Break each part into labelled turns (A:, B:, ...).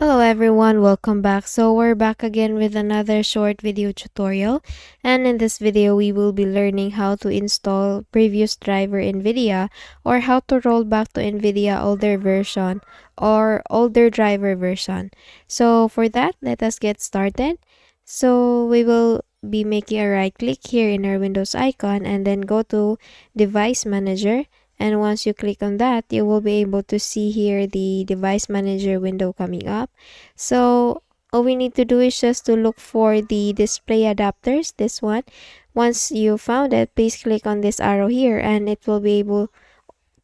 A: Hello everyone, welcome back. So we're back again with another short video tutorial, and in this video we will be learning how to install previous driver Nvidia or how to roll back to Nvidia older version or older driver version. So for that, let us get started. So we will be making a right click here in our Windows icon and then go to device manager. And once you click on that, you will be able to see here the device manager window coming up. So all we need to do is just to look for the display adapters, this one. Once you found it, please click on this arrow here and it will be able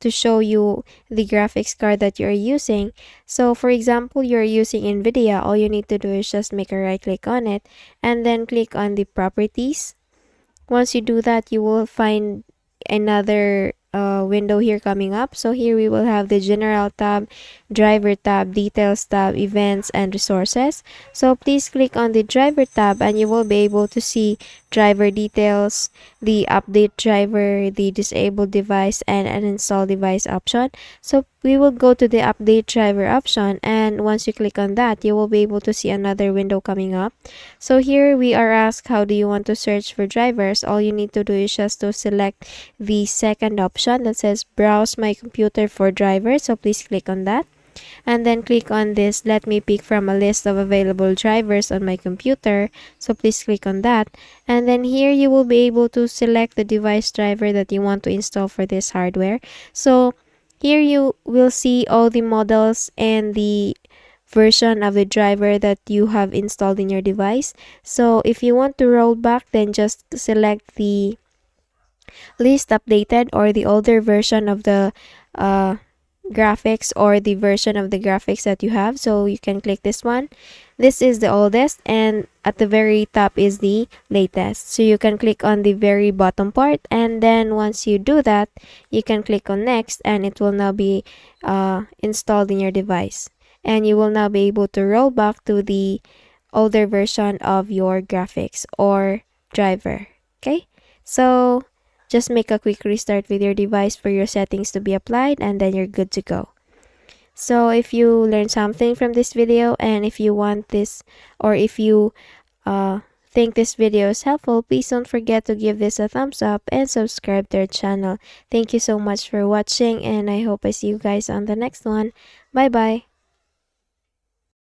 A: to show you the graphics card that you're using. So for example, you're using Nvidia, all you need to do is just make a right click on it and then click on the properties. Once you do that, you will find another window here coming up. So here we will have the general tab, driver tab, details tab, events, and resources. So please click on the driver tab and you will be able to see driver details, the update driver, the disable device, and uninstall device option. So we will go to the update driver option, and once you click on that, you will be able to see another window coming up. So here we are asked, how do you want to search for drivers? All you need to do is just to select the second option that says browse my computer for drivers. So please click on that and then click on this, let me pick from a list of available drivers on my computer. So please click on that, and then here you will be able to select the device driver that you want to install for this hardware. So here you will see all the models and the version of the driver that you have installed in your device. So if you want to roll back, then just select the least updated or the older version of the graphics or the version of the graphics that you have. So you can click this one. This is the oldest, and at the very top is the latest. So you can click on the very bottom part, and then once you do that, you can click on next and it will now be installed in your device, and you will now be able to roll back to the older version of your graphics or driver. Okay, so just make a quick restart with your device for your settings to be applied, and then you're good to go. So if you learned something from this video, and if you want this, or if you think this video is helpful, please don't forget to give this a thumbs up and subscribe to our channel. Thank you so much for watching, and I hope I see you guys on the next one. Bye bye.